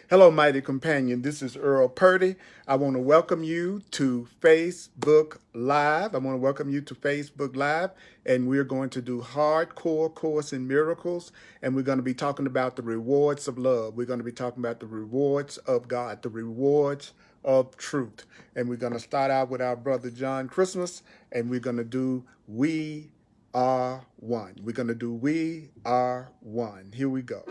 Hello, mighty companion. This is Earl Purdy. I want to welcome you to Facebook Live. And we're going to do Hardcore Course in Miracles, and we're going to be talking about the rewards of love. We're going to be talking about the rewards of God, the rewards of truth. And we're going to start out with our brother John Christmas, and we're going to do We Are One. We're going to do We Are One. Here we go.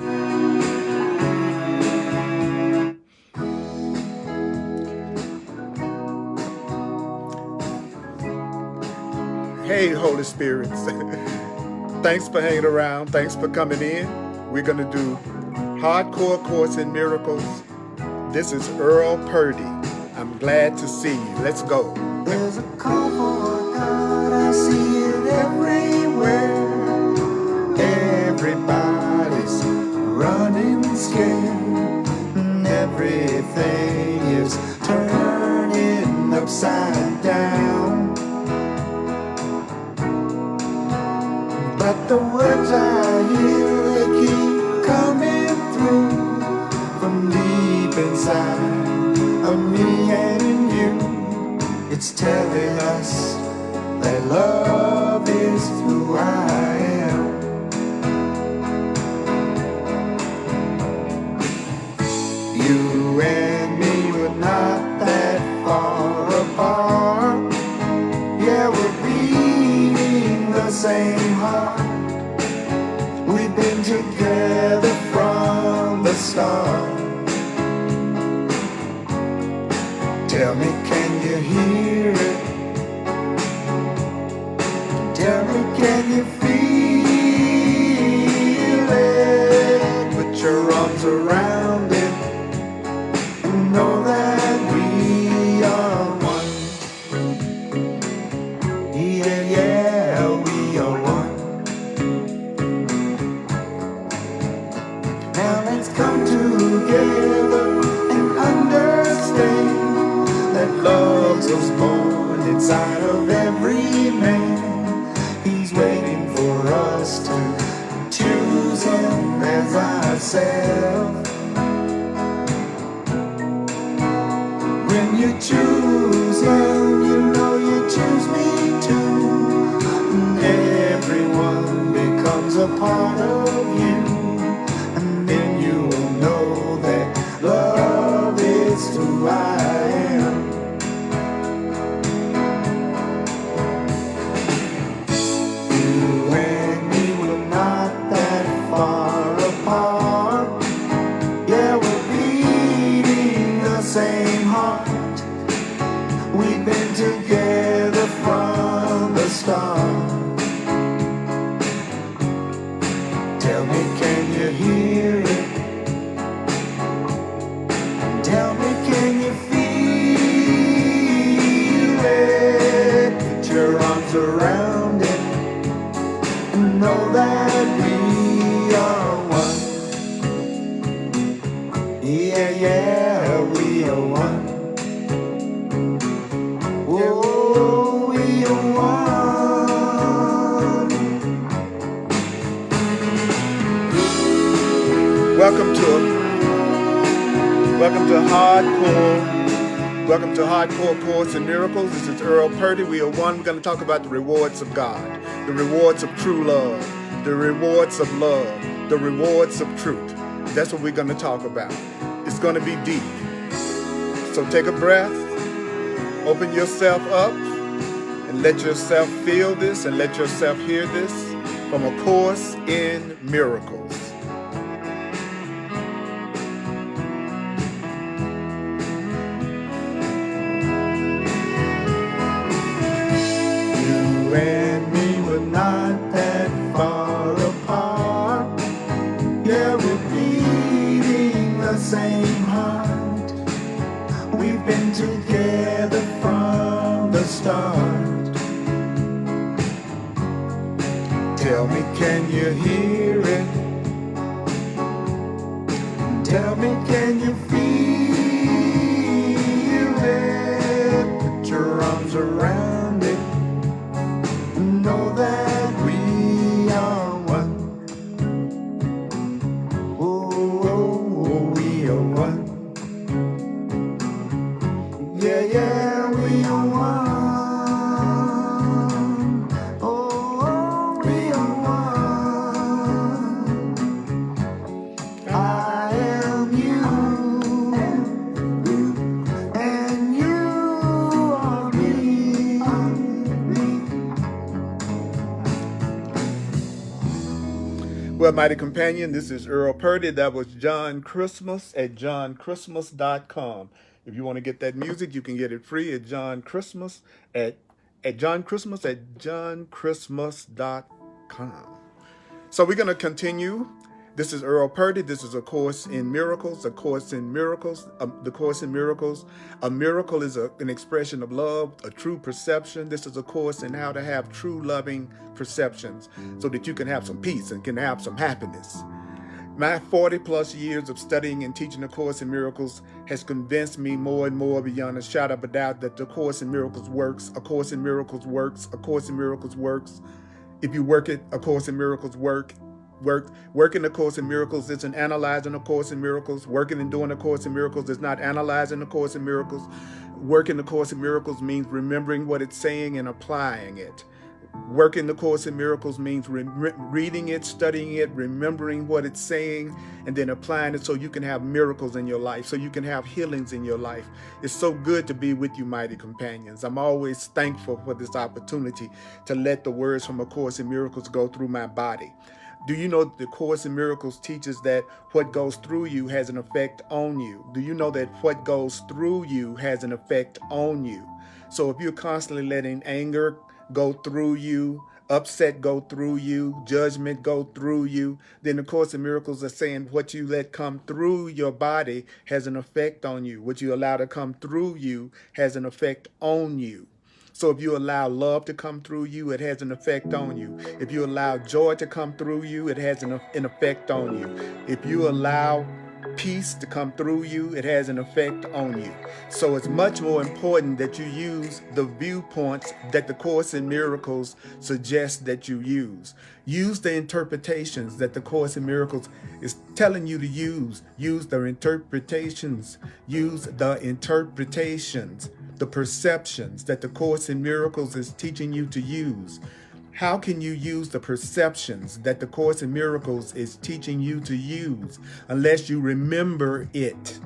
Hey, Holy Spirits. Thanks for hanging around. Thanks for coming in. We're going to do Hardcore Course in Miracles. This is Earl Purdy. I'm glad to see you. Let's go. There's a call for God. I see it everywhere. Everybody's running scared. And everything is turning upside down. But the words I hear, they keep coming through from deep inside of me and you. It's telling us that love is who I am. You and me were not that far apart. Yeah, we're beating the same heart. We've been together from the start. Tell me, can you hear it? Tell me, can you feel it? Put your arms around it and know that we are one. Yeah, yeah, we are one. Now let's come together and understand that love was born inside of every man. He's waiting for us to choose him as ourselves. When you choose him, you know you choose me too. And everyone becomes a part of you. And then you will know that love is who I am. You and me were not that far apart. Yeah, we're beating the same heart. We've been together from the start. Tell me, can you hear it? Tell me, can you feel it? Put your arms around it and know that we are one. Yeah, yeah, we are one. Oh, we are one. Welcome to Hardcore Course in Miracles. This is Earl Purdy. We are one. We're going to talk about the rewards of God, the rewards of true love, the rewards of love, the rewards of truth. That's what we're going to talk about. It's going to be deep. So take a breath, open yourself up, and let yourself feel this and let yourself hear this from A Course in Miracles. You and me were not that far apart. Yeah, we're beating the same heart. We've been together from the start. Tell me, can you hear it? Tell me, can you feel it? Put your arms around it and know that we are one. Oh, oh, oh, we are one. Well, mighty companion, this is Earl Purdy. That was John Christmas at johnchristmas.com. If you want to get that music, you can get it free at John Christmas at johnchristmas.com. So we're going to continue. This is Earl Purdy. This is A Course in Miracles, A Course in Miracles, The Course in Miracles. A miracle is an expression of love, a true perception. This is a course in how to have true loving perceptions so that you can have some peace and can have some happiness. My 40 plus years of studying and teaching A Course in Miracles has convinced me more and more beyond a shadow of a doubt that The Course in Miracles works. A Course in Miracles works. A Course in Miracles works. If you work it, A Course in Miracles working A Course in Miracles isn't analyzing A Course in Miracles. Working and doing A Course in Miracles is not analyzing A Course in Miracles. Working A Course in Miracles means remembering what it's saying and applying it. Working the Course in Miracles means reading it, studying it, remembering what it's saying, and then applying it so you can have miracles in your life, so you can have healings in your life. It's so good to be with you, mighty companions. I'm always thankful for this opportunity to let the words from A Course in Miracles go through my body. Do you know that the Course in Miracles teaches that what goes through you has an effect on you? Do you know that what goes through you has an effect on you? So if you're constantly letting anger go through you, upset go through you, judgment go through you, then the Course in Miracles are saying what you let come through your body has an effect on you. What you allow to come through you has an effect on you. So if you allow love to come through you, it has an effect on you. If you allow joy to come through you, it has an effect on you. If you allow peace to come through you, it has an effect on you. So it's much more important that you use the viewpoints that the Course in Miracles suggests that you use. Use the interpretations that the Course in Miracles is telling you to use. Use the interpretations. Use the interpretations, the perceptions that the Course in Miracles is teaching you to use. How can you use the perceptions that the Course in Miracles is teaching you to use unless you remember it?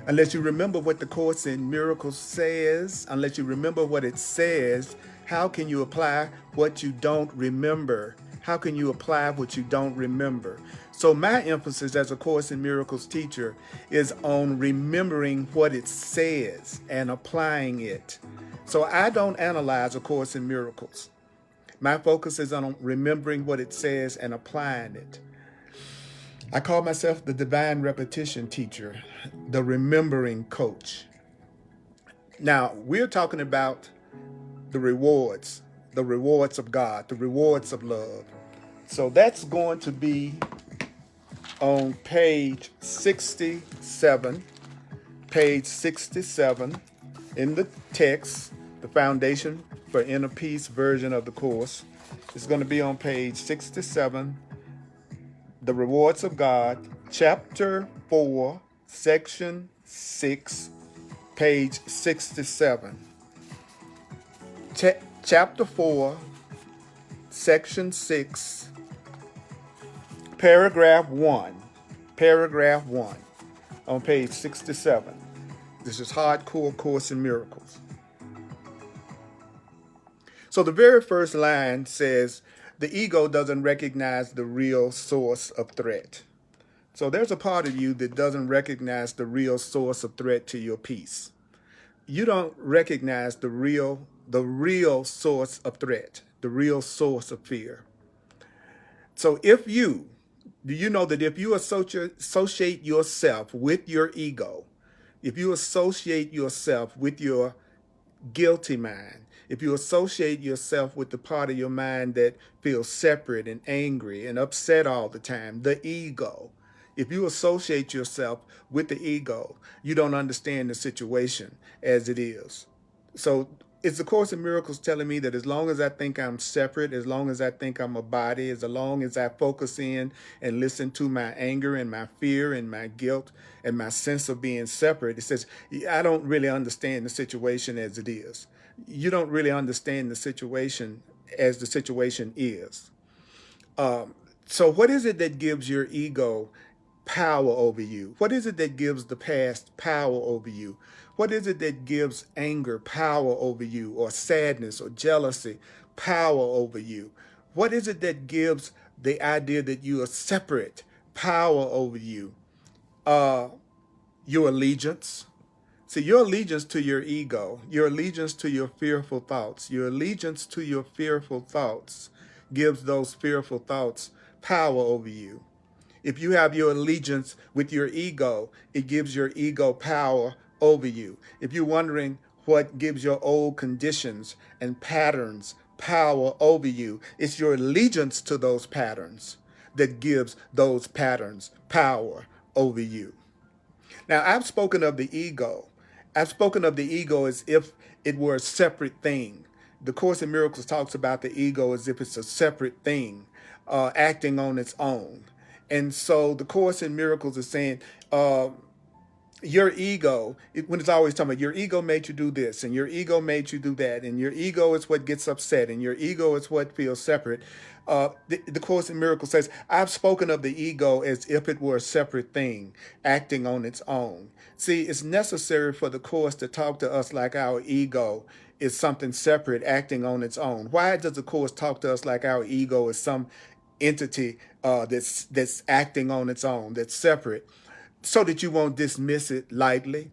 Unless you remember what the Course in Miracles says, unless you remember what it says, how can you apply what you don't remember? How can you apply what you don't remember? So my emphasis as a Course in Miracles teacher is on remembering what it says and applying it. So I don't analyze A Course in Miracles. My focus is on remembering what it says and applying it. I call myself the divine repetition teacher, the remembering coach. Now, we're talking about the rewards of God, the rewards of love. So that's going to be on page 67 in the text, the Foundation for Inner Peace version of the course. It's going to be on page 67, The Rewards of God, chapter 4, section 6, page 67. Chapter 4, section 6, paragraph 1, on page 67. This is Hardcore Course in Miracles. So the very first line says, the ego doesn't recognize the real source of threat. So there's a part of you that doesn't recognize the real source of threat to your peace. You don't recognize the real source of threat, the real source of fear. So do you know that if you associate yourself with your ego, if you associate yourself with your guilty mind, if you associate yourself with the part of your mind that feels separate and angry and upset all the time, the ego, if you associate yourself with the ego, you don't understand the situation as it is. So it's the Course in Miracles telling me that as long as I think I'm separate, as long as I think I'm a body, as long as I focus in and listen to my anger and my fear and my guilt and my sense of being separate, it says, I don't really understand the situation as it is. You don't really understand the situation as the situation is. So what is it that gives your ego power over you? What is it that gives the past power over you? What is it that gives anger power over you, or sadness or jealousy power over you? What is it that gives the idea that you are separate, power over you, your allegiance. See, your allegiance to your ego, your allegiance to your fearful thoughts, your allegiance to your fearful thoughts gives those fearful thoughts power over you. If you have your allegiance with your ego, it gives your ego power over you. If you're wondering what gives your old conditions and patterns power over you, it's your allegiance to those patterns that gives those patterns power over you. Now, I've spoken of the ego. I've spoken of the ego as if it were a separate thing. The Course in Miracles talks about the ego as if it's a separate thing, acting on its own. And so the Course in Miracles is saying, your ego, when it's always talking about your ego made you do this and your ego made you do that and your ego is what gets upset and your ego is what feels separate. The Course in Miracles says, I've spoken of the ego as if it were a separate thing acting on its own. See, it's necessary for the Course to talk to us like our ego is something separate acting on its own. Why does the Course talk to us like our ego is some entity that's acting on its own, that's separate? So that you won't dismiss it lightly.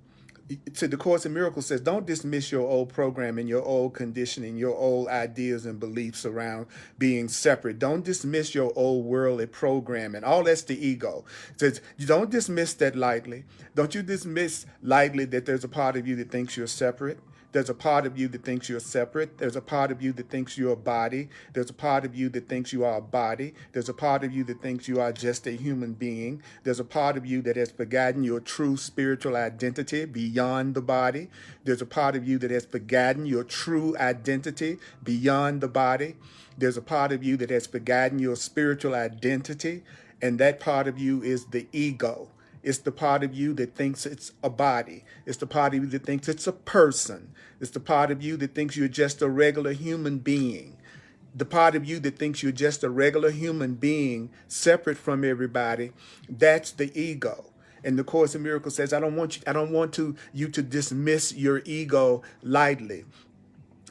So the Course in Miracles says, don't dismiss your old programming, your old conditioning, your old ideas and beliefs around being separate. Don't dismiss your old worldly programming. All that's the ego. It says, you don't dismiss that lightly. Don't you dismiss lightly that there's a part of you that thinks you're separate. There's a part of you that thinks you're separate. There's a part of you that thinks you're a body. There's a part of you that thinks you are a body. There's a part of you that thinks you are just a human being. There's a part of you that has forgotten your true spiritual identity beyond the body. There's a part of you that has forgotten your true identity beyond the body. There's a part of you that has forgotten your spiritual identity, and that part of you is the ego. It's the part of you that thinks it's a body. It's the part of you that thinks it's a person. It's the part of you that thinks you're just a regular human being. The part of you that thinks you're just a regular human being, separate from everybody, that's the ego. And the Course in Miracles says, I don't want you to dismiss your ego lightly.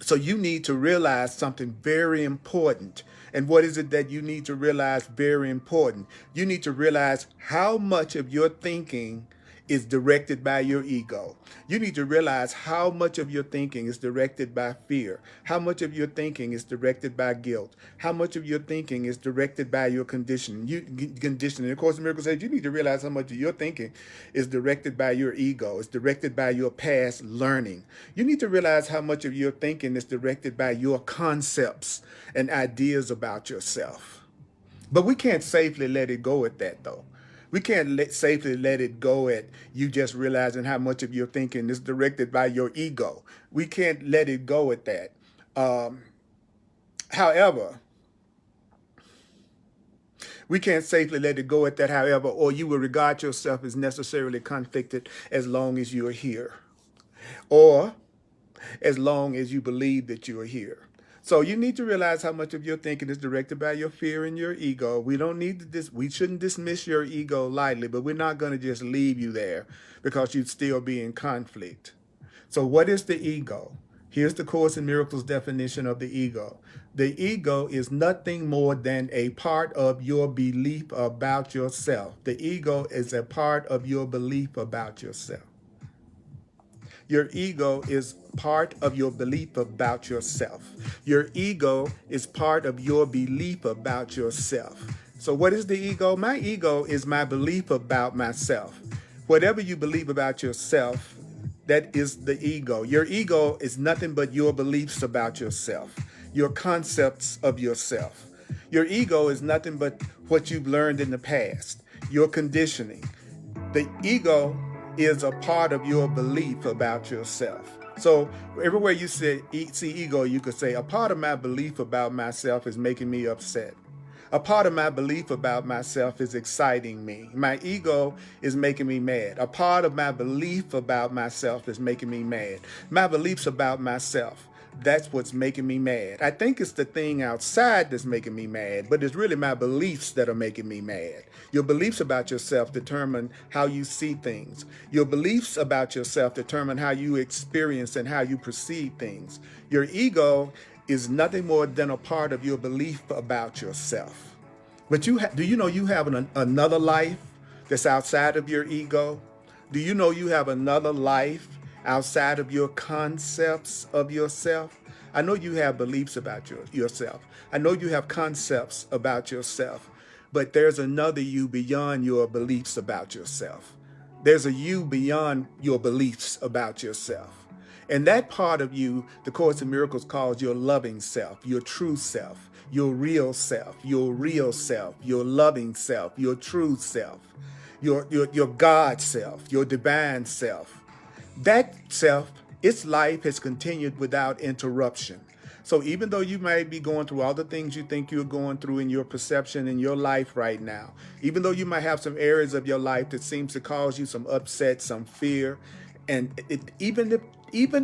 So you need to realize something very important. And what is it that you need to realize very important? You need to realize how much of your thinking is directed by your ego. You need to realize how much of your thinking is directed by fear, how much of your thinking is directed by guilt, how much of your thinking is directed by your conditioning. Of course, the Miracle says you need to realize how much of your thinking is directed by your ego, is directed by your past learning. You need to realize how much of your thinking is directed by your concepts and ideas about yourself. But we can't safely let it go at that, though. We can't safely let it go at you just realizing how much of your thinking is directed by your ego. We can't let it go at that. However, we can't safely let it go at that, however, or you will regard yourself as necessarily conflicted as long as you are here, or as long as you believe that you are here. So you need to realize how much of your thinking is directed by your fear and your ego. We shouldn't dismiss your ego lightly, but we're not going to just leave you there because you'd still be in conflict. So what is the ego? Here's the Course in Miracles definition of the ego. The ego is nothing more than a part of your belief about yourself. The ego is a part of your belief about yourself. Your ego is part of your belief about yourself. Your ego is part of your belief about yourself. So what is the ego? My ego is my belief about myself. Whatever you believe about yourself, that is the ego. Your ego is nothing but your beliefs about yourself, your concepts of yourself. Your ego is nothing but what you've learned in the past, your conditioning. The ego is a part of your belief about yourself. So everywhere you see ego, you could say, a part of my belief about myself is making me upset. A part of my belief about myself is exciting me. My ego is making me mad. A part of my belief about myself is making me mad. My beliefs about myself, that's what's making me mad. I think it's the thing outside that's making me mad, but it's really my beliefs that are making me mad. Your beliefs about yourself determine how you see things. Your beliefs about yourself determine how you experience and how you perceive things. Your ego is nothing more than a part of your belief about yourself. But do you know you have another life that's outside of your ego? Do you know you have another life outside of your concepts of yourself? I know you have beliefs about yourself. I know you have concepts about yourself, but there's another you beyond your beliefs about yourself. There's a you beyond your beliefs about yourself. And that part of you, the Course in Miracles calls your loving self, your true self, your real self, your loving self, your true self, your God self, your divine self. That self, its life has continued without interruption. So even though you may be going through all the things you think you're going through in your perception in your life right now, even though you might have some areas of your life that seems to cause you some upset, some fear, and even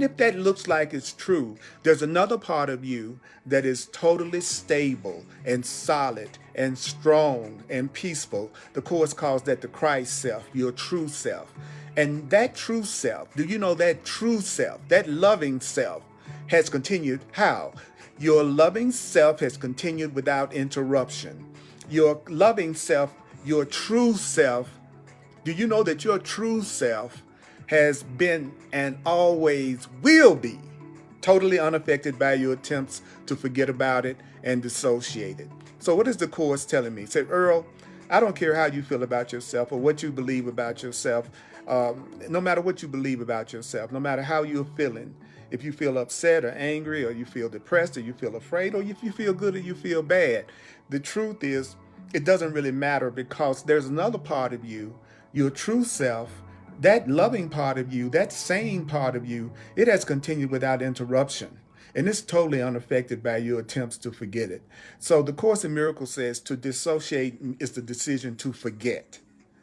if that looks like it's true, there's another part of you that is totally stable and solid and strong and peaceful. The Course calls that the Christ self, your true self. And that true self, do you know that true self, that loving self, has continued how? Your loving self has continued without interruption. Your loving self, your true self, do you know that your true self has been and always will be totally unaffected by your attempts to forget about it and dissociate it? So what is the Course telling me? It said, Earl, I don't care how you feel about yourself or what you believe about yourself. No matter what you believe about yourself, no matter how you're feeling, if you feel upset or angry or you feel depressed or you feel afraid or if you feel good or you feel bad, the truth is it doesn't really matter, because there's another part of you, your true self, that loving part of you, that sane part of you, it has continued without interruption. And it's totally unaffected by your attempts to forget it. So the Course in Miracles says to dissociate is the decision to forget.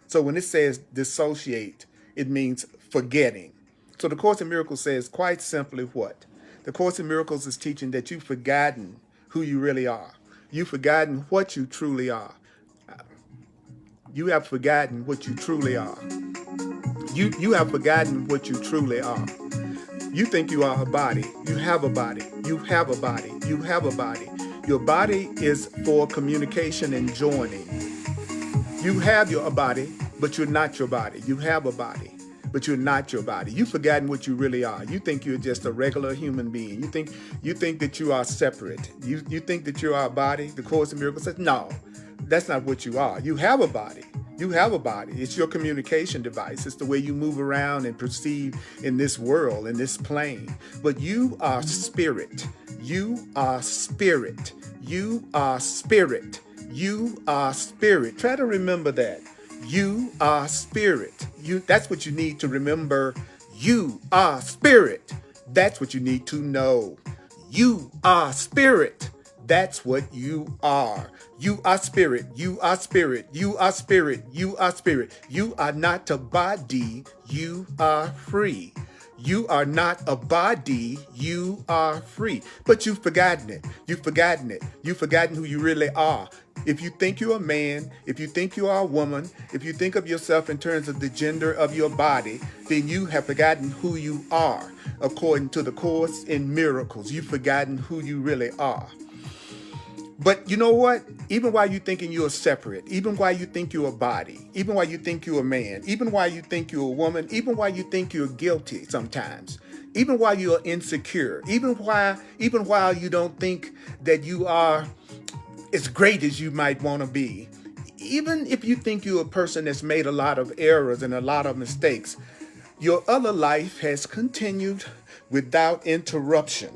So when it says dissociate, it means forgetting. So the Course in Miracles says quite simply what? The Course in Miracles is teaching that you've forgotten who you really are. You've forgotten what you truly are. You have forgotten what you truly are. You have forgotten what you truly are. You think you are a body. You have a body. You have a body. You have a body. Your body is for communication and joining. You have a body, but you're not your body. You have a body, but you're not your body. You've forgotten what you really are. You think you're just a regular human being. You think that you are separate. You think that you are a body. The Course in Miracles says, no, that's not what you are. You have a body. You have a body. It's your communication device. It's the way you move around and perceive in this world, in this plane. But you are spirit. You are spirit. You are spirit. You are spirit. Try to remember that. You are spirit. That's what you need to remember. You are spirit. That's what you need to know. You are spirit. That's what you are. You are spirit. You are spirit. You are spirit. You are spirit. You are not a body. You are free. You are not a body. You are free. But you've forgotten it. You've forgotten it. You've forgotten who you really are. If you think you're a man, if you think you are a woman, if you think of yourself in terms of the gender of your body, then you have forgotten who you are. According to the Course in Miracles, you've forgotten who you really are. But you know what? Even while you're thinking you're separate, even while you think you're a body, even while you think you're a man, even while you think you're a woman, even while you think you're guilty sometimes, even while you're insecure, even while you don't think that you are as great as you might want to be, even if you think you're a person that's made a lot of errors and a lot of mistakes, your other life has continued without interruption.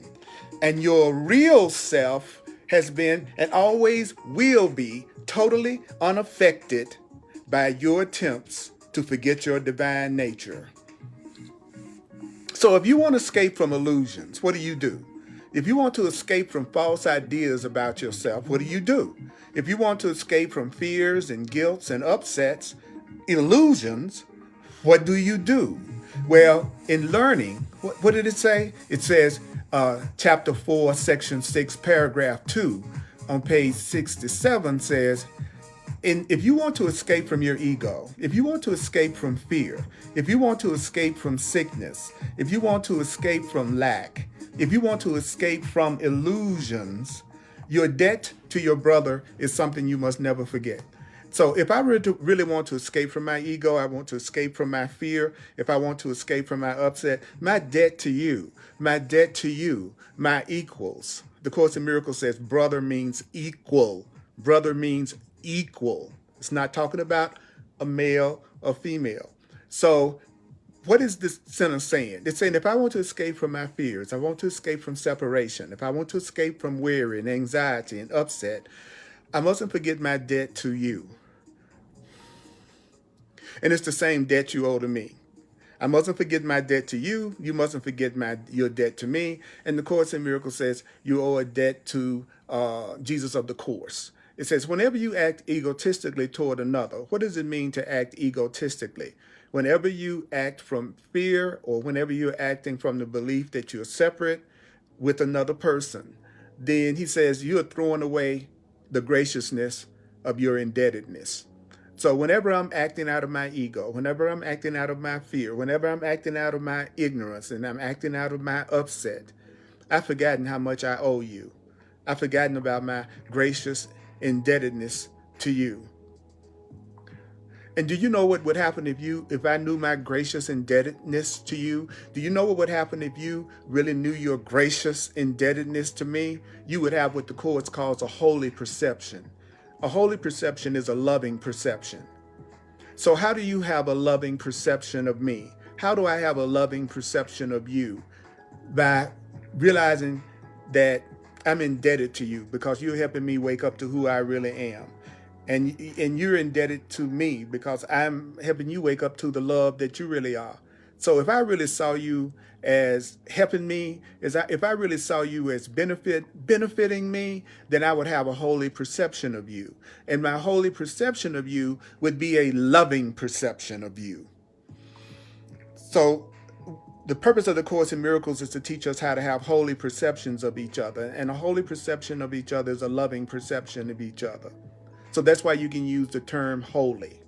And your real self has been and always will be totally unaffected by your attempts to forget your divine nature. So if you want to escape from illusions, what do? If you want to escape from false ideas about yourself, what do? If you want to escape from fears and guilts and upsets, illusions, what do? Well, in learning, what did it say? It says, chapter 4, section 6, paragraph 2 on page 67 says, if you want to escape from your ego, if you want to escape from fear, if you want to escape from sickness, if you want to escape from lack, if you want to escape from illusions, Your debt to your brother is something you must never forget. So if I really want to escape from my ego, I want to escape from my fear, if I want to escape from my upset, my debt to you, my equals. The Course in Miracles says brother means equal. Brother means equal. It's not talking about a male or female. So what is this sentence saying? It's saying if I want to escape from my fears, I want to escape from separation, if I want to escape from worry and anxiety and upset, I mustn't forget my debt to you. And it's the same debt you owe to me. I mustn't forget my debt to you. You mustn't forget your debt to me. And the Course in Miracles says you owe a debt to Jesus of the Course. It says whenever you act egotistically toward another, what does it mean to act egotistically? Whenever you act from fear or whenever you're acting from the belief that you're separate with another person, then he says you're throwing away the graciousness of your indebtedness. So whenever I'm acting out of my ego, whenever I'm acting out of my fear, whenever I'm acting out of my ignorance and I'm acting out of my upset, I've forgotten how much I owe you. I've forgotten about my gracious indebtedness to you. And do you know what would happen if I knew my gracious indebtedness to you? Do you know what would happen if you really knew your gracious indebtedness to me? You would have what the Course calls a holy perception. A holy perception is a loving perception. So how do you have a loving perception of me? How do I have a loving perception of you? By realizing that I'm indebted to you because you're helping me wake up to who I really am. And you're indebted to me because I'm helping you wake up to the love that you really are. So if I really saw you as helping me, if I really saw you as benefiting me, then I would have a holy perception of you. And my holy perception of you would be a loving perception of you. So the purpose of the Course in Miracles is to teach us how to have holy perceptions of each other. And a holy perception of each other is a loving perception of each other. So that's why you can use the term holy.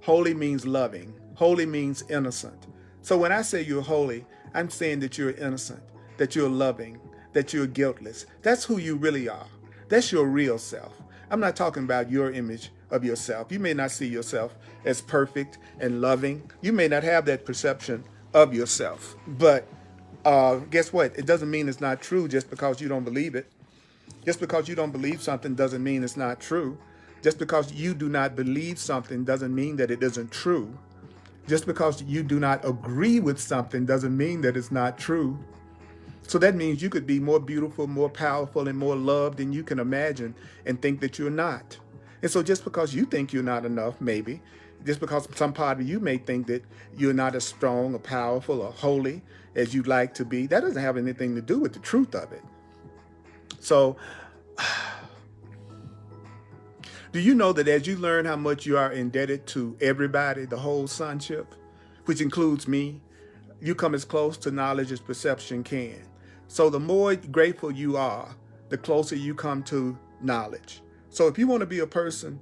Holy means loving. Holy means innocent. So when I say you're holy, I'm saying that you're innocent, that you're loving, that you're guiltless. That's who you really are. That's your real self. I'm not talking about your image of yourself. You may not see yourself as perfect and loving. You may not have that perception of yourself. But guess what? It doesn't mean it's not true just because you don't believe it. Just because you don't believe something doesn't mean it's not true. Just because you do not believe something doesn't mean that it isn't true. Just because you do not agree with something doesn't mean that it's not true. So that means you could be more beautiful, more powerful, and more loved than you can imagine and think that you're not. And so just because you think you're not enough, maybe, just because some part of you may think that you're not as strong or powerful or holy as you'd like to be, that doesn't have anything to do with the truth of it. So do you know that as you learn how much you are indebted to everybody, the whole sonship, which includes me, you come as close to knowledge as perception can. So the more grateful you are, the closer you come to knowledge. So if you want to be a person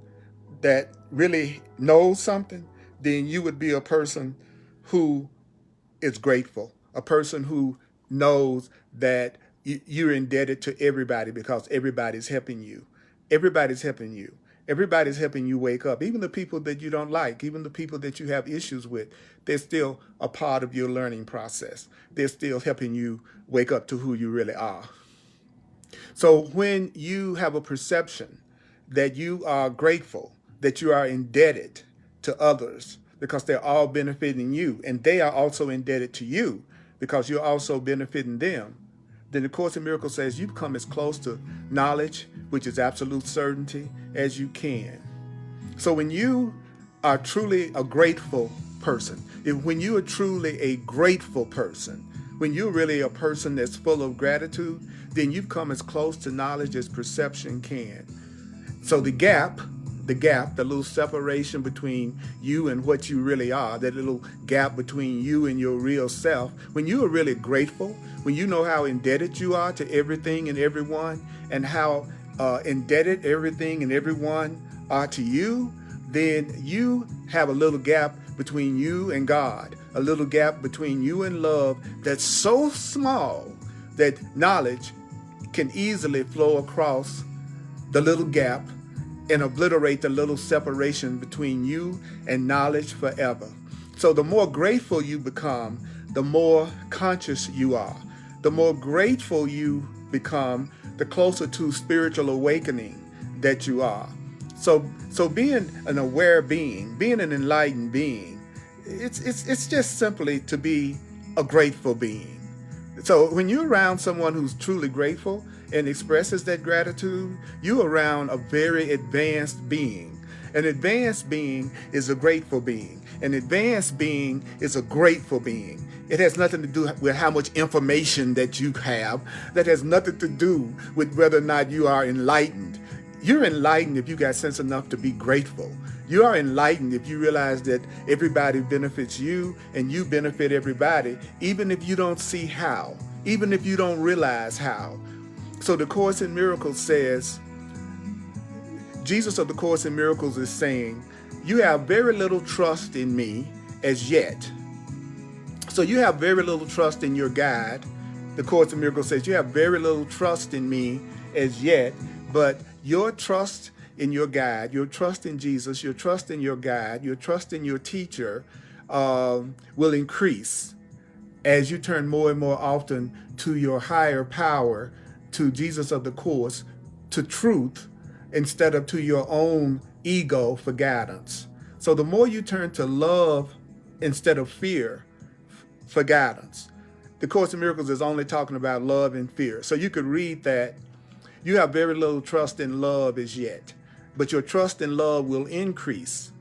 that really knows something, then you would be a person who is grateful, a person who knows that you're indebted to everybody because everybody's helping you. Everybody's helping you. Everybody's helping you wake up. Even the people that you don't like, even the people that you have issues with, they're still a part of your learning process. They're still helping you wake up to who you really are. So when you have a perception that you are grateful, that you are indebted to others because they're all benefiting you, and they are also indebted to you because you're also benefiting them, then the Course in Miracles says you come as close to knowledge, which is absolute certainty, as you can. So when you are truly a grateful person, when you are truly a grateful person, when you're really a person that's full of gratitude, then you've come as close to knowledge as perception can. So the gap, the little separation between you and what you really are, that little gap between you and your real self, when you are really grateful, when you know how indebted you are to everything and everyone, and how indebted everything and everyone are to you, then you have a little gap between you and God, a little gap between you and love that's so small that knowledge can easily flow across the little gap and obliterate the little separation between you and knowledge forever. So the more grateful you become, the more conscious you are. The more grateful you become, the closer to spiritual awakening that you are. So being an aware being, being an enlightened being, it's just simply to be a grateful being. So when you're around someone who's truly grateful and expresses that gratitude, you're around a very advanced being. An advanced being is a grateful being. An advanced being is a grateful being. It has nothing to do with how much information that you have. That has nothing to do with whether or not you are enlightened. You're enlightened if you got sense enough to be grateful. You are enlightened if you realize that everybody benefits you and you benefit everybody, even if you don't see how, even if you don't realize how. So the Course in Miracles says, Jesus of the Course in Miracles is saying, you have very little trust in me as yet. So you have very little trust in your guide. The Course in Miracles says you have very little trust in me as yet, but your trust in your guide, your trust in Jesus, your trust in your guide, your trust in your teacher will increase as you turn more and more often to your higher power, to Jesus of the Course, to truth, instead of to your own ego for guidance. So the more you turn to love instead of fear for guidance. The Course in Miracles is only talking about love and fear. So you could read that you have very little trust in love as yet, but your trust in love will increase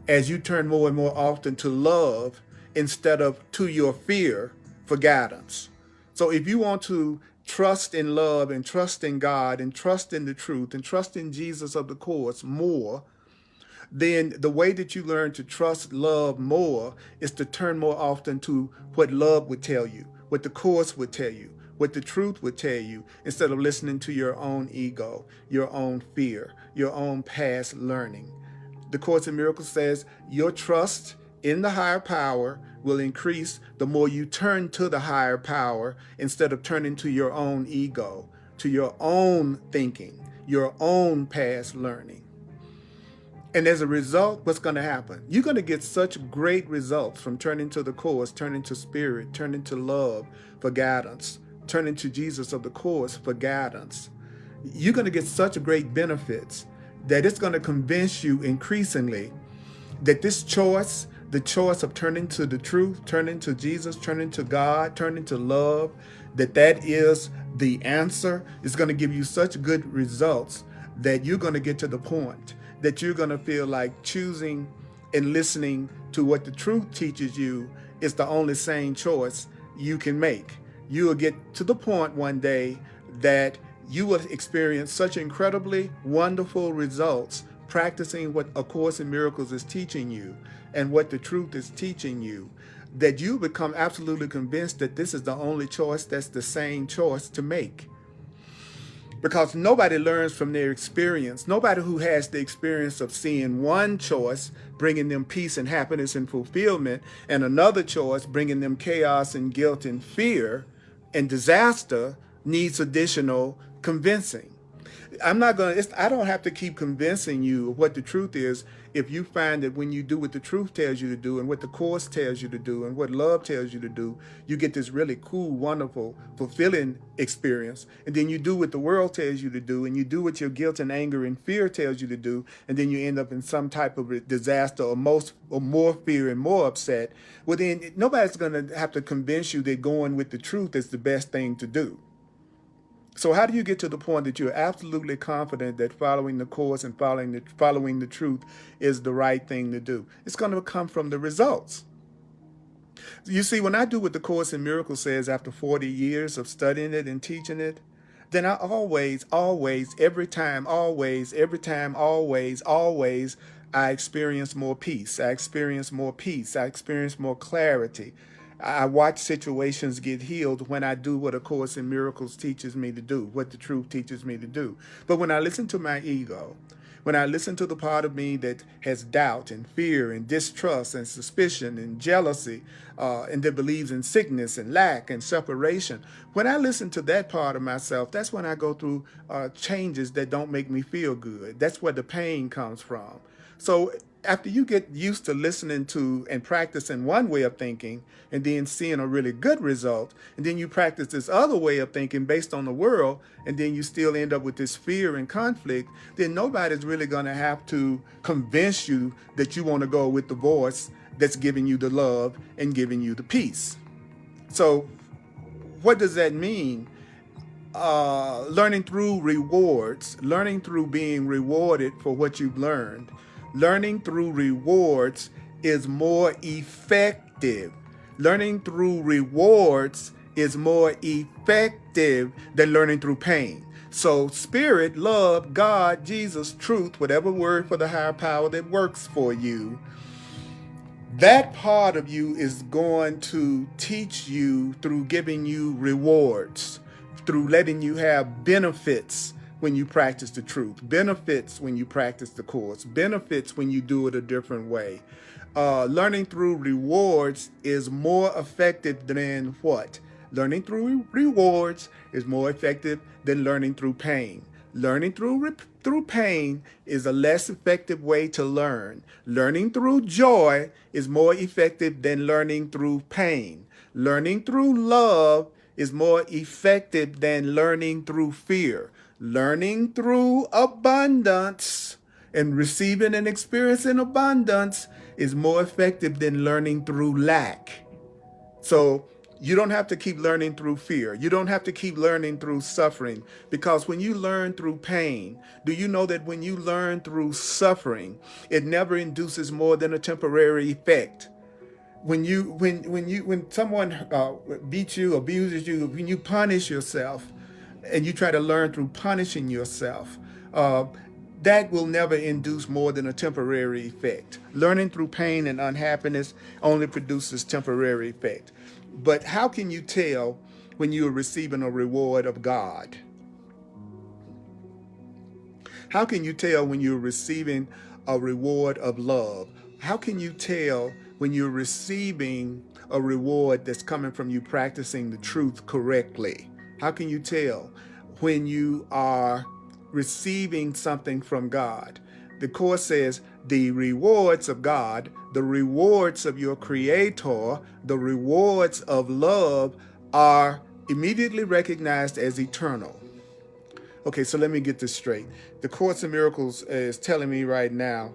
as you turn more and more often to love instead of to your fear for guidance. So if you want to trust in love and trust in God and trust in the truth and trust in Jesus of the Course more, then the way that you learn to trust love more is to turn more often to what love would tell you, what the Course would tell you, what the truth would tell you, instead of listening to your own ego, your own fear, your own past learning. The Course in Miracles says your trust in the higher power will increase the more you turn to the higher power instead of turning to your own ego, to your own thinking, your own past learning. And as a result, what's going to happen? You're going to get such great results from turning to the Course, turning to Spirit, turning to love for guidance, turning to Jesus of the Course for guidance. You're going to get such great benefits that it's going to convince you increasingly that this choice, the choice of turning to the truth, turning to Jesus, turning to God, turning to love, that is the answer, is going to give you such good results that you're going to get to the point that you're going to feel like choosing and listening to what the truth teaches you is the only sane choice you can make. You will get to the point one day that you will experience such incredibly wonderful results practicing what A Course in Miracles is teaching you and what the truth is teaching you, that you become absolutely convinced that this is the only choice that's the sane choice to make. Because nobody learns from their experience. Nobody who has the experience of seeing one choice bringing them peace and happiness and fulfillment, and another choice bringing them chaos and guilt and fear and disaster needs additional convincing. I don't have to keep convincing you of what the truth is if you find that when you do what the truth tells you to do and what the Course tells you to do and what love tells you to do, you get this really cool, wonderful, fulfilling experience. And then you do what the world tells you to do, and you do what your guilt and anger and fear tells you to do, and then you end up in some type of disaster or more fear and more upset. Well, then nobody's going to have to convince you that going with the truth is the best thing to do. So how do you get to the point that you're absolutely confident that following the Course and following the truth is the right thing to do? It's going to come from the results. You see, when I do what the Course in Miracles says after 40 years of studying it and teaching it, then I always, every time, I experience more peace. I experience more peace. I experience more clarity. I watch situations get healed when I do what A Course in Miracles teaches me to do, what the truth teaches me to do. But when I listen to my ego, When I listen to the part of me that has doubt and fear and distrust and suspicion and jealousy, and that believes in sickness and lack and separation, when I listen to that part of myself, that's when I go through changes that don't make me feel good. That's where the pain comes from. So after you get used to listening to and practicing one way of thinking and then seeing a really good result, and then you practice this other way of thinking based on the world, and then you still end up with this fear and conflict, then nobody's really going to have to convince you that you want to go with the voice that's giving you the love and giving you the peace. So what does that mean? Learning through rewards, learning through being rewarded for what you've learned. Learning through rewards is more effective. Learning through rewards is more effective than learning through pain. So spirit, love, God, Jesus, truth, whatever word for the higher power that works for you, that part of you is going to teach you through giving you rewards, through letting you have benefits when you practice the truth, benefits when you practice the course, benefits when you do it a different way. Learning through rewards is more effective than what? Learning through rewards is more effective than learning through pain. Learning through pain is a less effective way to learn. Learning through joy is more effective than learning through pain. Learning through love is more effective than learning through fear. Learning through abundance and receiving and experiencing abundance is more effective than learning through lack. So you don't have to keep learning through fear. You don't have to keep learning through suffering, because when you learn through pain, do you know that when you learn through suffering, it never induces more than a temporary effect? When someone beats you, abuses you, when you punish yourself, and you try to learn through punishing yourself, that will never induce more than a temporary effect. Learning through pain and unhappiness only produces temporary effect. But how can you tell when you are receiving a reward of God? How can you tell when you're receiving a reward of love? How can you tell when you're receiving a reward that's coming from you practicing the truth correctly? How can you tell when you are receiving something from God? The Course says the rewards of God, the rewards of your Creator, the rewards of love are immediately recognized as eternal. Okay, so let me get this straight. The Course in Miracles is telling me right now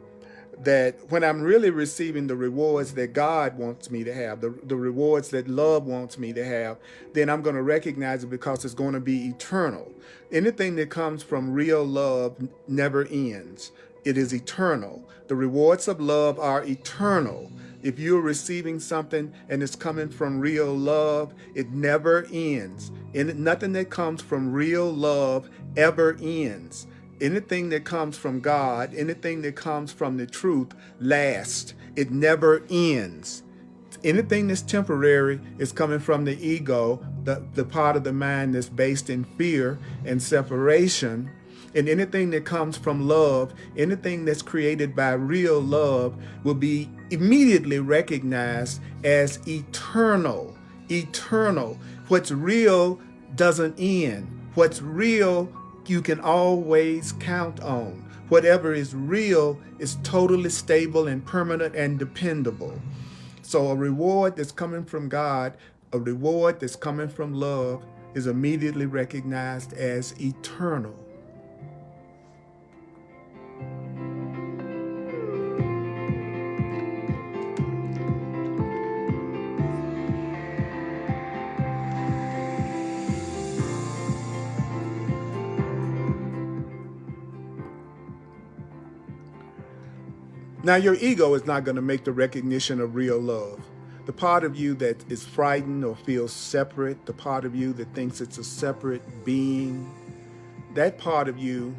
that when I'm really receiving the rewards that God wants me to have, the rewards that love wants me to have, then I'm going to recognize it because it's going to be eternal. Anything that comes from real love never ends. It is eternal. The rewards of love are eternal. If you're receiving something and it's coming from real love, it never ends. And nothing that comes from real love ever ends. Anything that comes from God, anything that comes from the truth lasts. It never ends. Anything that's temporary is coming from the ego, the part of the mind that's based in fear and separation. And anything that comes from love, anything that's created by real love will be immediately recognized as eternal. Eternal. What's real doesn't end. What's real you can always count on. Whatever is real is totally stable and permanent and dependable. So a reward that's coming from God, a reward that's coming from love, is immediately recognized as eternal. Now, your ego is not going to make the recognition of real love. The part of you that is frightened or feels separate, the part of you that thinks it's a separate being, that part of you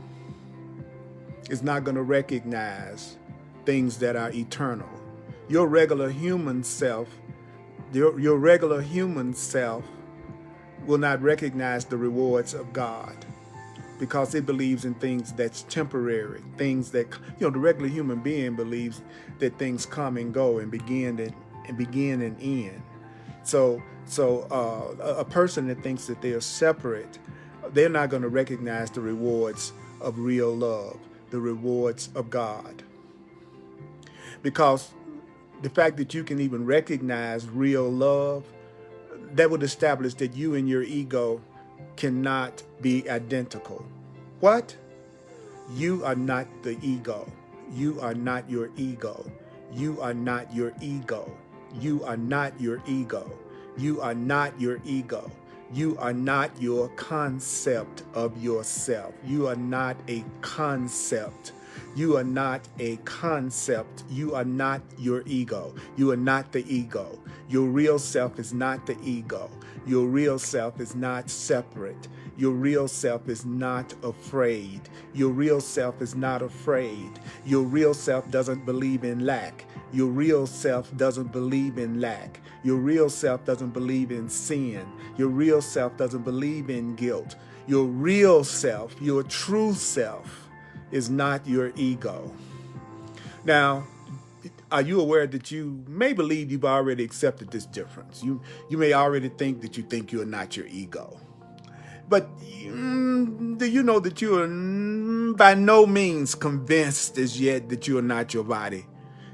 is not going to recognize things that are eternal. Your regular human self, your regular human self will not recognize the rewards of God, because it believes in things that's temporary, things that, the regular human being believes that things come and go and begin and end. So a person that thinks that they are separate, they're not going to recognize the rewards of real love, the rewards of God. Because the fact that you can even recognize real love, that would establish that you and your ego cannot be identical. What? You are not the ego. You are not your ego. You are not your ego. You are not your ego. You are not your ego. You are not your concept of yourself. You are not a concept. You are not a concept. You are not your ego. You are not the ego. Your real self is not the ego. Your real self is not separate. Your real self is not afraid. Your real self is not afraid. Your real self doesn't believe in lack. Your real self doesn't believe in lack. Your real self doesn't believe in sin. Your real self doesn't believe in guilt. Your real self, your true self, is not your ego. Now, are you aware that you may believe you've already accepted this difference? You may already think that you think you're not your ego. But do you know that you are by no means convinced as yet that you are not your body?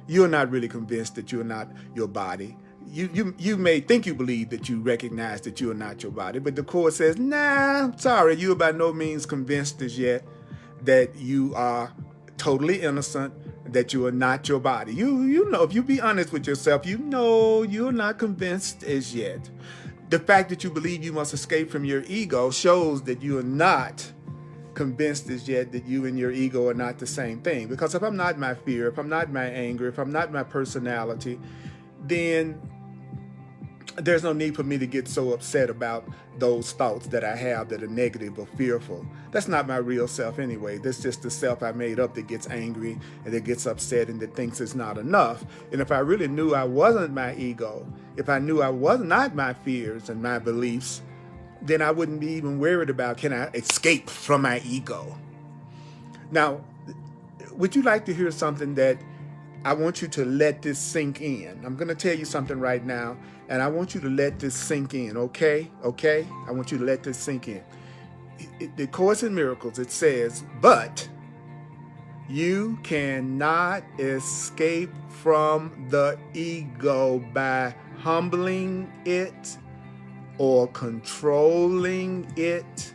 You're not really convinced that you're not your body. You may think you believe that you recognize that you are not your body, but the Course says, nah, sorry, you are by no means convinced as yet that you are totally innocent, that you are not your body. You know, if you be honest with yourself, you know you're not convinced as yet. The fact that you believe you must escape from your ego shows that you are not convinced as yet that you and your ego are not the same thing. Because if I'm not my fear, if I'm not my anger, if I'm not my personality, then there's no need for me to get so upset about those thoughts that I have that are negative or fearful. That's not my real self anyway. That's just the self I made up that gets angry and that gets upset and that thinks it's not enough. And if I really knew I wasn't my ego, if I knew I was not my fears and my beliefs, then I wouldn't be even worried about, can I escape from my ego? Now, would you like to hear something that I want you to let this sink in? I'm going to tell you something right now, and I want you to let this sink in, okay? Okay? I want you to let this sink in. The Course in Miracles, it says, but you cannot escape from the ego by humbling it or controlling it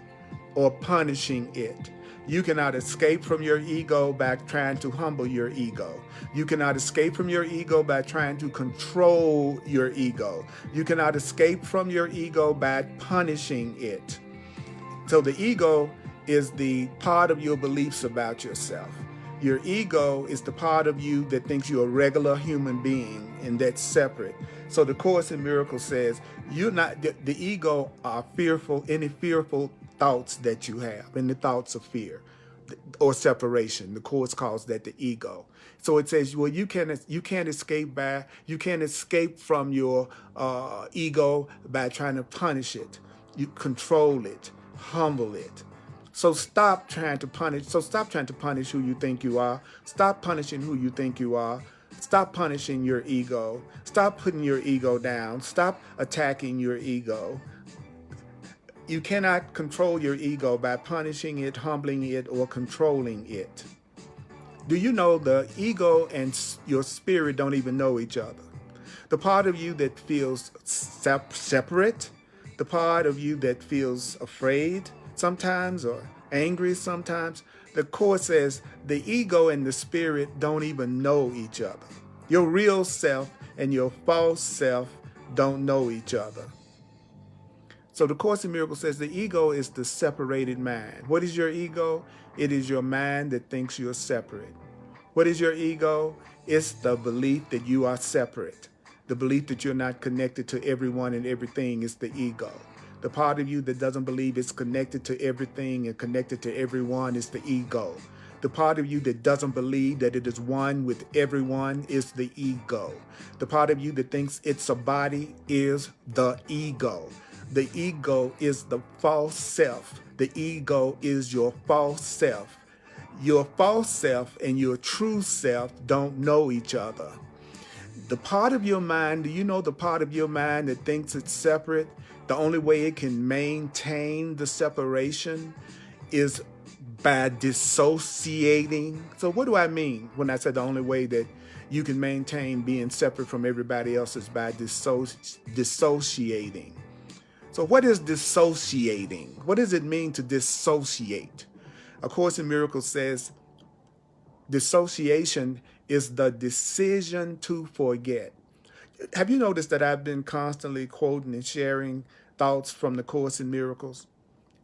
or punishing it. You cannot escape from your ego by trying to humble your ego. You cannot escape from your ego by trying to control your ego. You cannot escape from your ego by punishing it. So the ego is the part of your beliefs about yourself. Your ego is the part of you that thinks you're a regular human being and that's separate. So the Course in Miracles says you're not, the ego are fearful, any fearful thoughts that you have, and the thoughts of fear or separation. The Course calls that the ego. So it says, well, you can't escape from your ego by trying to punish it. You control it, humble it. So stop trying to punish. So stop trying to punish who you think you are. Stop punishing who you think you are. Stop punishing your ego. Stop putting your ego down. Stop attacking your ego. You cannot control your ego by punishing it, humbling it, or controlling it. Do you know the ego and your spirit don't even know each other? The part of you that feels separate, the part of you that feels afraid sometimes or angry sometimes, the Course says the ego and the spirit don't even know each other. Your real self and your false self don't know each other. So the Course in Miracles says the ego is the separated mind. What is your ego? It is your mind that thinks you're separate. What is your ego? It's the belief that you are separate. The belief that you're not connected to everyone and everything is the ego. The part of you that doesn't believe it's connected to everything and connected to everyone is the ego. The part of you that doesn't believe that it is one with everyone is the ego. The part of you that thinks it's a body is the ego. The ego is the false self. The ego is your false self. Your false self and your true self don't know each other. The part of your mind, do you know the part of your mind that thinks it's separate? The only way it can maintain the separation is by dissociating. So what do I mean when I say the only way that you can maintain being separate from everybody else is by dissociating? So what is dissociating? What does it mean to dissociate? A Course in Miracles says dissociation is the decision to forget. Have you noticed that I've been constantly quoting and sharing thoughts from the Course in Miracles?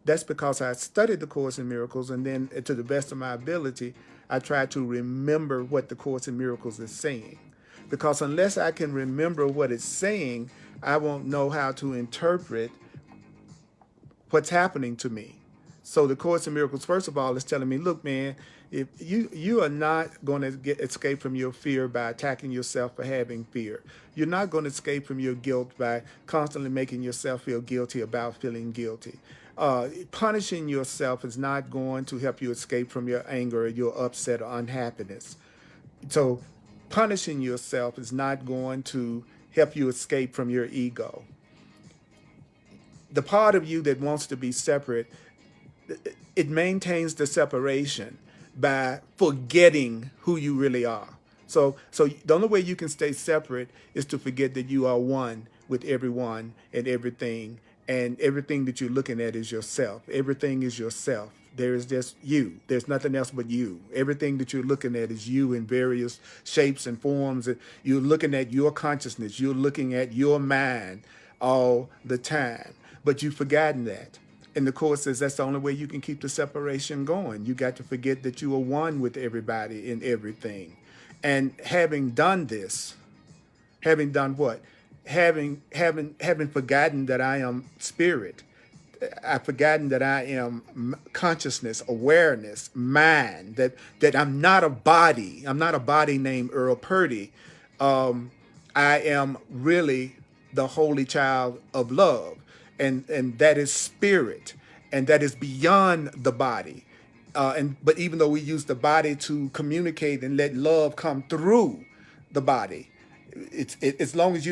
That's because I studied the Course in Miracles, and then to the best of my ability, I try to remember what the Course in Miracles is saying. Because unless I can remember what it's saying, I won't know how to interpret what's happening to me. So the Course in Miracles, first of all, is telling me, look, man, if you are not going to escape from your fear by attacking yourself for having fear. You're not going to escape from your guilt by constantly making yourself feel guilty about feeling guilty. Punishing yourself is not going to help you escape from your anger or your upset or unhappiness. So punishing yourself is not going to help you escape from your ego. The part of you that wants to be separate, it maintains the separation by forgetting who you really are. So the only way you can stay separate is to forget that you are one with everyone and everything that you're looking at is yourself. Everything is yourself. There is just you. There's nothing else but you. Everything that you're looking at is you in various shapes and forms. You're looking at your consciousness. You're looking at your mind all the time. But you've forgotten that. And the Course says that's the only way you can keep the separation going. You got to forget that you are one with everybody and everything. And having done this, having done what? Having forgotten that I am spirit. I've forgotten that I am consciousness, awareness, mind, that I'm not a body. I'm not a body named Earl Purdy. I am really the holy child of love. And that is spirit, and that is beyond the body. But even though we use the body to communicate and let love come through the body, as long as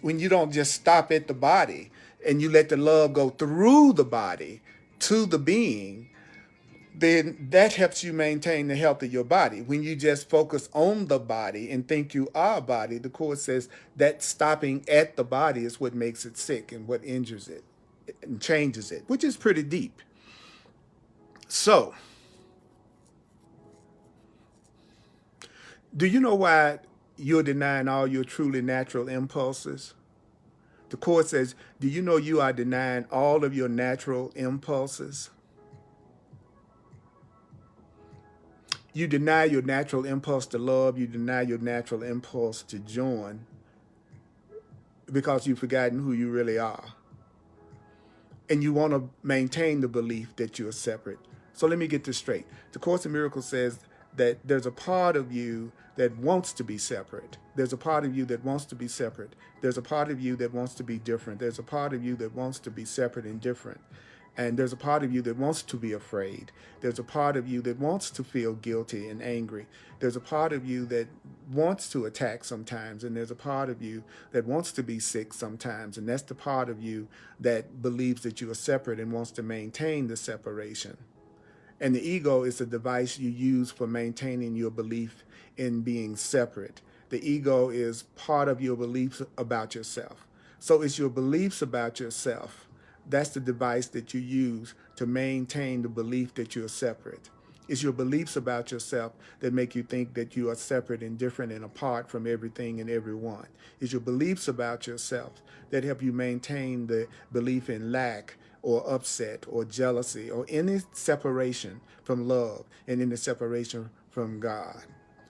when you don't just stop at the body and you let the love go through the body to the being, then that helps you maintain the health of your body. When you just focus on the body and think you are a body, the Course says that stopping at the body is what makes it sick and what injures it and changes it, which is pretty deep. So, do you know why you're denying all your truly natural impulses? The Course says, do you know you are denying all of your natural impulses? You deny your natural impulse to love. You deny your natural impulse to join because you've forgotten who you really are. And you want to maintain the belief that you're separate. So let me get this straight. The Course in Miracles says that there's a part of you that wants to be separate. There's a part of you that wants to be separate. There's a part of you that wants to be different. There's a part of you that wants to be separate and different. And there's a part of you that wants to be afraid. There's a part of you that wants to feel guilty and angry. There's a part of you that wants to attack sometimes. And there's a part of you that wants to be sick sometimes. And that's the part of you that believes that you are separate and wants to maintain the separation. And the ego is the device you use for maintaining your belief in being separate. The ego is part of your beliefs about yourself. So it's your beliefs about yourself. That's the device that you use to maintain the belief that you're separate. It's your beliefs about yourself that make you think that you are separate and different and apart from everything and everyone. It's your beliefs about yourself that help you maintain the belief in lack or upset or jealousy or any separation from love and any separation from God.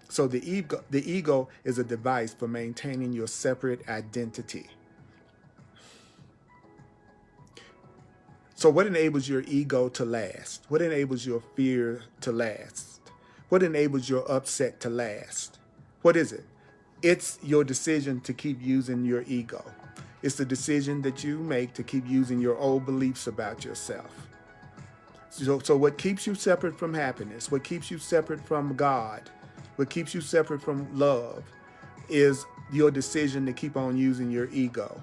So the ego is a device for maintaining your separate identity. So what enables your ego to last? What enables your fear to last? What enables your upset to last? What is it? It's your decision to keep using your ego. It's the decision that you make to keep using your old beliefs about yourself. So what keeps you separate from happiness, what keeps you separate from God, what keeps you separate from love is your decision to keep on using your ego.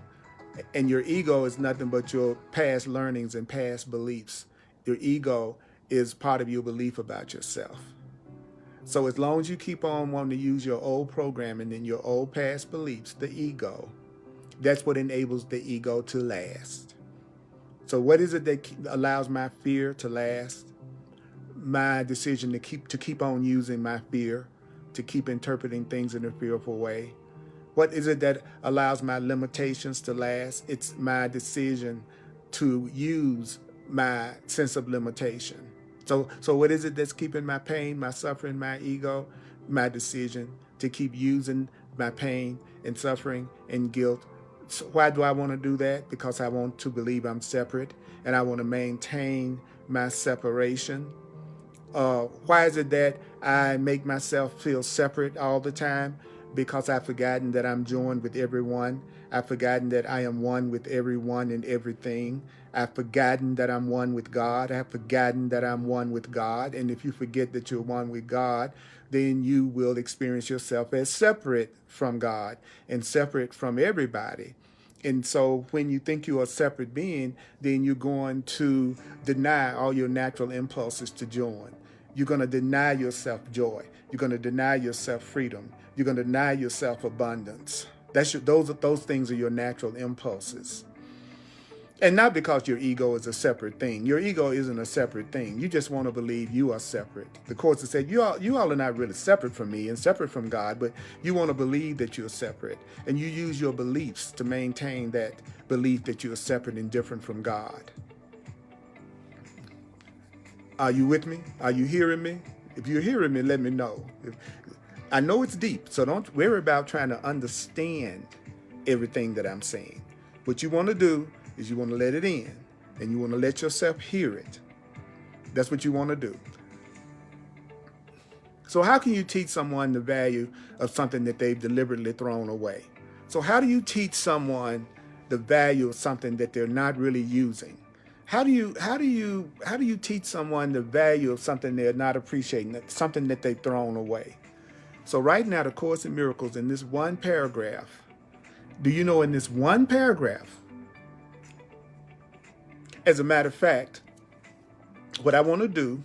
And your ego is nothing but your past learnings and past beliefs. Your ego is part of your belief about yourself. So as long as you keep on wanting to use your old programming and your old past beliefs, the ego, that's what enables the ego to last. So what is it that allows my fear to last? My decision to keep on using my fear, to keep interpreting things in a fearful way. What is it that allows my limitations to last? It's my decision to use my sense of limitation. So what is it that's keeping my pain, my suffering, my ego? My decision to keep using my pain and suffering and guilt. So why do I want to do that? Because I want to believe I'm separate and I want to maintain my separation. Why is it that I make myself feel separate all the time? Because I've forgotten that I'm joined with everyone. I've forgotten that I am one with everyone and everything. I've forgotten that I'm one with God. I've forgotten that I'm one with God. And if you forget that you're one with God, then you will experience yourself as separate from God and separate from everybody. And so when you think you're a separate being, then you're going to deny all your natural impulses to join. You're going to deny yourself joy. You're going to deny yourself freedom. You're going to deny yourself abundance. Those things are your natural impulses. And not because your ego is a separate thing. Your ego isn't a separate thing. You just want to believe you are separate. The course has said, you all are not really separate from me and separate from God, but you want to believe that you're separate. And you use your beliefs to maintain that belief that you're separate and different from God. Are you with me? Are you hearing me? If you're hearing me, let me know. I know it's deep, so don't worry about trying to understand everything that I'm saying. What you want to do is you want to let it in, and you want to let yourself hear it. That's what you want to do. So how can you teach someone the value of something that they've deliberately thrown away? So how do you teach someone the value of something that they're not really using? How do you teach someone the value of something they're not appreciating, something that they've thrown away? So right now, the Course in Miracles, in this one paragraph, do you know in this one paragraph, as a matter of fact, what I want to do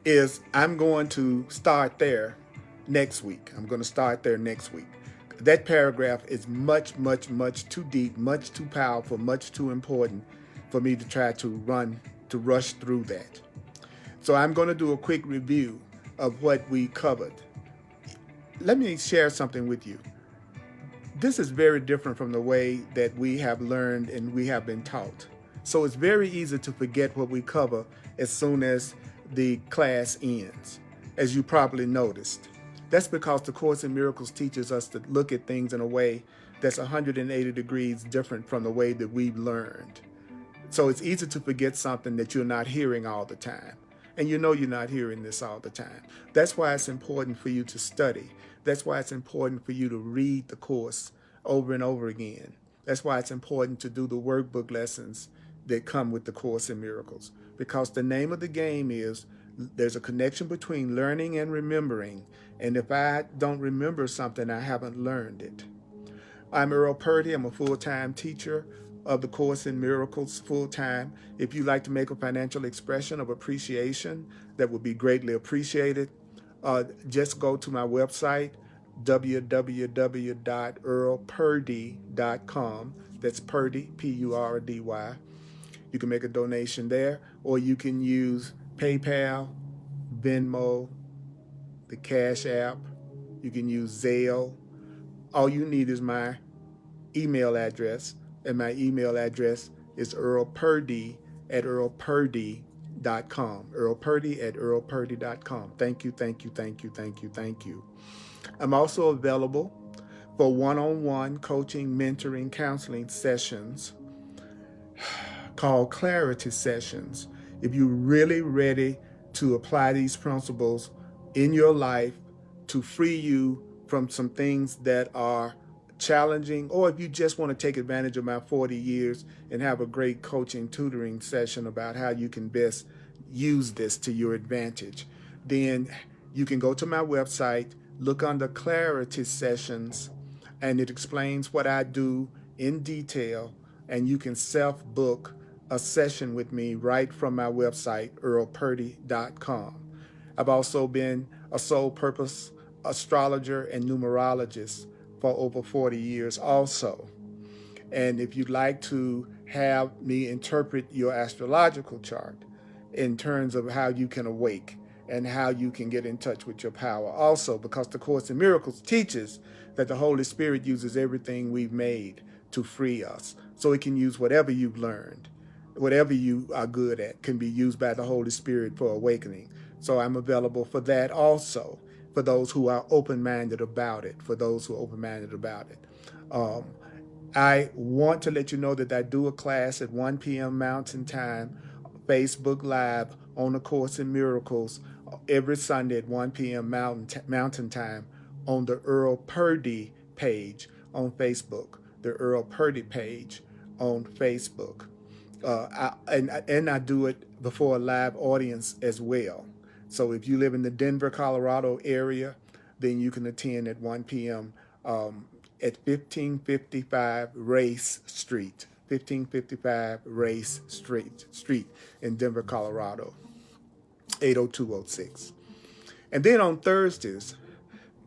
is I'm going to start there next week. I'm going to start there next week. That paragraph is much, much, much too deep, much too powerful, much too important for me to try to rush through that. So I'm going to do a quick review of what we covered. Let me share something with you. This is very different from the way that we have learned and we have been taught. So it's very easy to forget what we cover as soon as the class ends, as you probably noticed. That's because the Course in Miracles teaches us to look at things in a way that's 180 degrees different from the way that we've learned. So it's easy to forget something that you're not hearing all the time. And you know you're not hearing this all the time. That's why it's important for you to study. That's why it's important for you to read the Course over and over again. That's why it's important to do the workbook lessons that come with the Course in Miracles. Because the name of the game is there's a connection between learning and remembering. And if I don't remember something, I haven't learned it. I'm Earl Purdy. I'm a full-time teacher of the Course in Miracles full-time. If you'd like to make a financial expression of appreciation, that would be greatly appreciated. Just go to my website, www.earlpurdy.com. That's Purdy, P-U-R-D-Y. You can make a donation there, or you can use PayPal, Venmo, the Cash App. You can use Zelle. All you need is my email address, and my email address is earlpurdy@earlpurdy.com. earlpurdy@earlpurdy.com. Thank you, thank you, thank you, thank you, thank you. I'm also available for one-on-one coaching, mentoring, counseling sessions called Clarity Sessions. If you're really ready to apply these principles in your life to free you from some things that are challenging, or if you just want to take advantage of my 40 years and have a great coaching tutoring session about how you can best use this to your advantage, then you can go to my website, look under Clarity Sessions, and it explains what I do in detail, and you can self-book a session with me right from my website, earlpurdy.com. I've also been a sole purpose astrologer and numerologist for over 40 years also. And if you'd like to have me interpret your astrological chart in terms of how you can awake and how you can get in touch with your power also, because the Course in Miracles teaches that the Holy Spirit uses everything we've made to free us. So it can use whatever you've learned. Whatever you are good at can be used by the Holy Spirit for awakening. So I'm available for that also, for those who are open-minded about it, I want to let you know that I do a class at 1 p.m. Mountain Time, Facebook Live on the Course in Miracles every Sunday at 1 p.m. Mountain Time on the Earl Purdy page on Facebook, the Earl Purdy page on Facebook. And I do it before a live audience as well. So if you live in the Denver, Colorado area, then you can attend at 1 p.m. At 1555 Race Street, 1555 Race Street in Denver, Colorado, 80206. And then on Thursdays,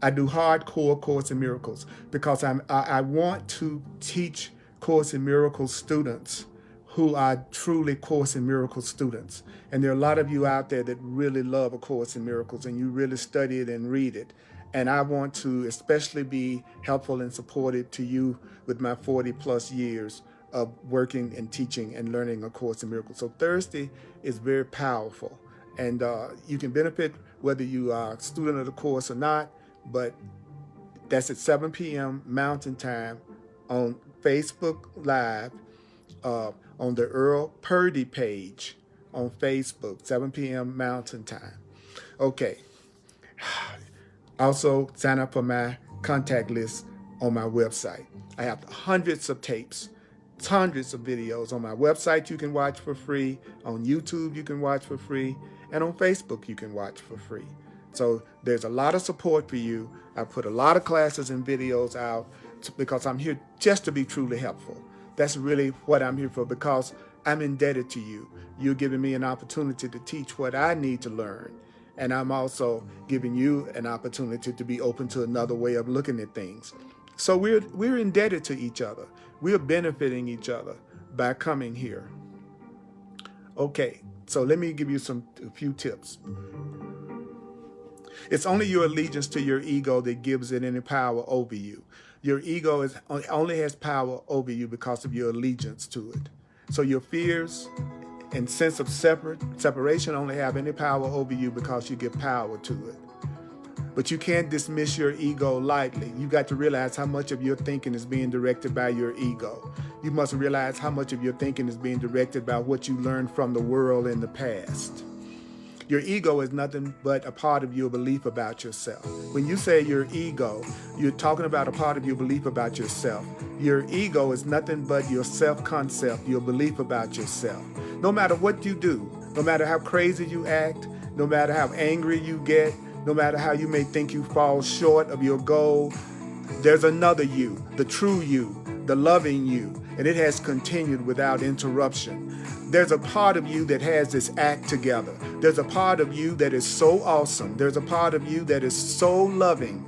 I do hardcore Course in Miracles because I want to teach Course in Miracles students who are truly Course in Miracles students. And there are a lot of you out there that really love A Course in Miracles and you really study it and read it. And I want to especially be helpful and supportive to you with my 40 plus years of working and teaching and learning A Course in Miracles. So Thursday is very powerful. And you can benefit whether you are a student of the course or not, but that's at 7 p.m. Mountain Time on Facebook Live, on the Earl Purdy page on Facebook, 7 p.m. Mountain Time. Okay. Also, sign up for my contact list on my website. I have hundreds of tapes, hundreds of videos on my website you can watch for free, on YouTube you can watch for free, and on Facebook you can watch for free. So there's a lot of support for you. I put a lot of classes and videos out because I'm here just to be truly helpful. That's really what I'm here for, because I'm indebted to you. You're giving me an opportunity to teach what I need to learn. And I'm also giving you an opportunity to be open to another way of looking at things. So we're indebted to each other. We're benefiting each other by coming here. Okay, so let me give you a few tips. It's only your allegiance to your ego that gives it any power over you. Your ego only has power over you because of your allegiance to it. So your fears and sense of separation only have any power over you because you give power to it. But you can't dismiss your ego lightly. You got to realize how much of your thinking is being directed by your ego. You must realize how much of your thinking is being directed by what you learned from the world in the past. Your ego is nothing but a part of your belief about yourself. When you say your ego, you're talking about a part of your belief about yourself. Your ego is nothing but your self-concept, your belief about yourself. No matter what you do, no matter how crazy you act, no matter how angry you get, no matter how you may think you fall short of your goal, there's another you, the true you, the loving you, and it has continued without interruption. There's a part of you that has this act together. There's a part of you that is so awesome. There's a part of you that is so loving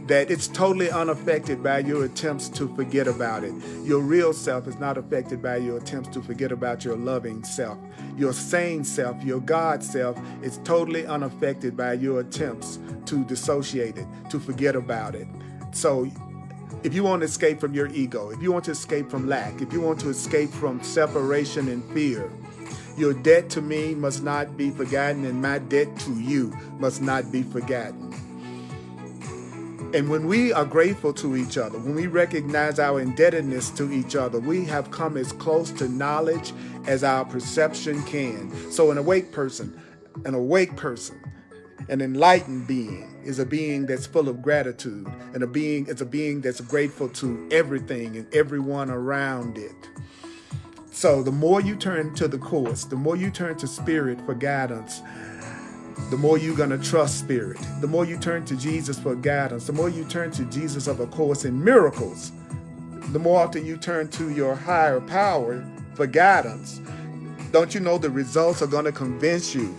that it's totally unaffected by your attempts to forget about it. Your real self is not affected by your attempts to forget about your loving self. Your sane self, your God self, is totally unaffected by your attempts to dissociate it, to forget about it. So if you want to escape from your ego, if you want to escape from lack, if you want to escape from separation and fear, your debt to me must not be forgotten, and my debt to you must not be forgotten. And when we are grateful to each other, when we recognize our indebtedness to each other, we have come as close to knowledge as our perception can. So an awake person An enlightened being is a being that's full of gratitude, and it's a being that's grateful to everything and everyone around it. So the more you turn to the Course, the more you turn to Spirit for guidance, the more you're going to trust Spirit. The more you turn to Jesus for guidance, the more you turn to Jesus of A Course in Miracles, the more often you turn to your higher power for guidance. Don't you know the results are going to convince you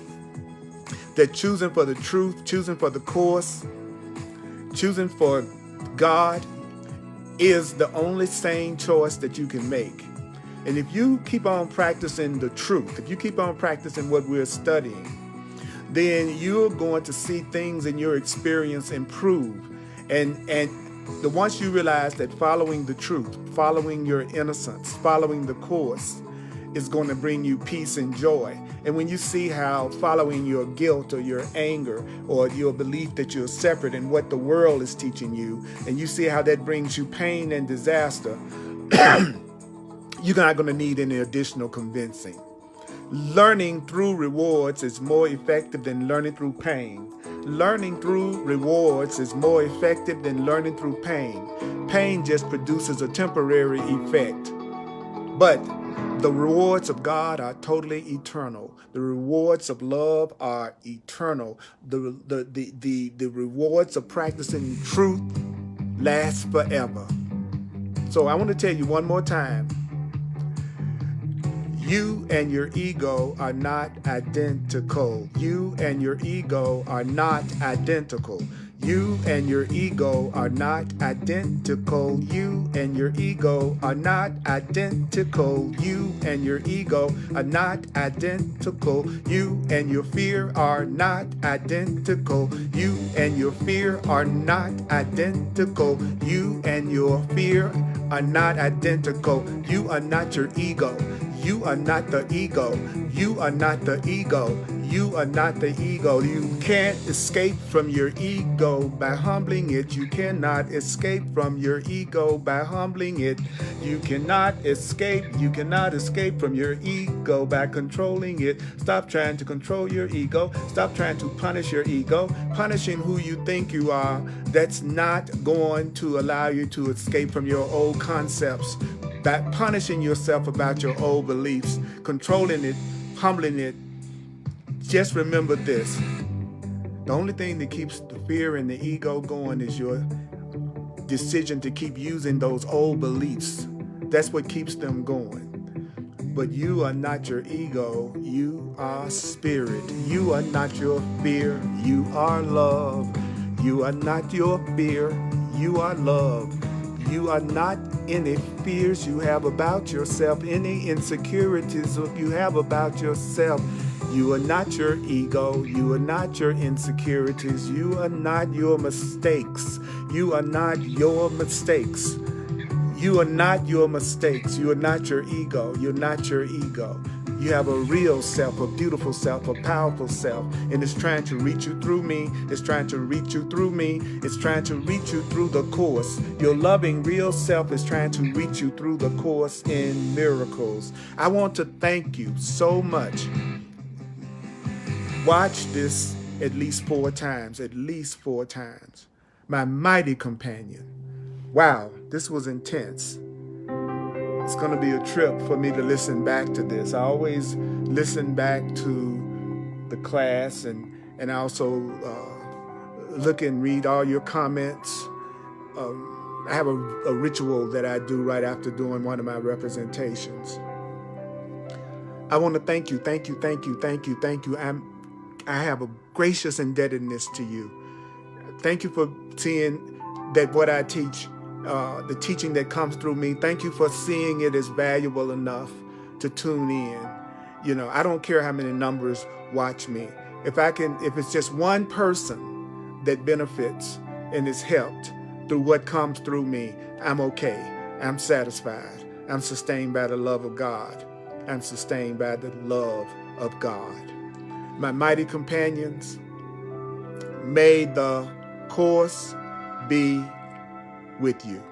that choosing for the truth, choosing for the Course, choosing for God is the only sane choice that you can make. And if you keep on practicing the truth, if you keep on practicing what we're studying, then you're going to see things in your experience improve. And once you realize that following the truth, following your innocence, following the Course is going to bring you peace and joy. And when you see how following your guilt or your anger or your belief that you're separate and what the world is teaching you, and you see how that brings you pain and disaster, you're not going to need any additional convincing. Learning through rewards is more effective than learning through pain. Learning through rewards is more effective than learning through pain. Pain just produces a temporary effect. But the rewards of God are totally eternal. The rewards of love are eternal. The rewards of practicing truth last forever. So I want to tell you one more time. You and your ego are not identical. You and your ego are not identical. You and your ego are not identical. You and your ego are not identical. You and your ego are not identical. You and your fear are not identical. You and your fear are not identical. You and your fear are not identical. You are not your ego. You are not the ego. You are not the ego. You are not the ego. You can't escape from your ego by humbling it. You cannot escape from your ego by humbling it. You cannot escape. You cannot escape from your ego by controlling it. Stop trying to control your ego. Stop trying to punish your ego. Punishing who you think you are, that's not going to allow you to escape from your old concepts. By punishing yourself about your old beliefs, controlling it, humbling it, just remember this. The only thing that keeps the fear and the ego going is your decision to keep using those old beliefs. That's what keeps them going. But you are not your ego. You are spirit. You are not your fear. You are love. You are not your fear. You are love. You are not any fears you have about yourself, any insecurities you have about yourself. You are not your ego. You are not your insecurities. You are not your mistakes. You are not your mistakes. You are not your mistakes. You are not your ego. You're not your ego. You have a real self, a beautiful self, a powerful self, and it's trying to reach you through me. It's trying to reach you through me. It's trying to reach you through the Course. Your loving real self is trying to reach you through the Course in Miracles. I want to thank you so much. Watch this at least 4 times, My mighty companion. Wow, this was intense. It's going to be a trip for me to listen back to this. I always listen back to the class, and I also look and read all your comments. I have a ritual that I do right after doing one of my representations. I want to thank you. I have a gracious indebtedness to you. Thank you for seeing that what I teach, the teaching that comes through me, thank you for seeing it as valuable enough to tune in. You know, I don't care how many numbers watch me. If it's just one person that benefits and is helped through what comes through me, I'm okay. I'm satisfied. I'm sustained by the love of God. I'm sustained by the love of God. My mighty companions, may the Course be with you.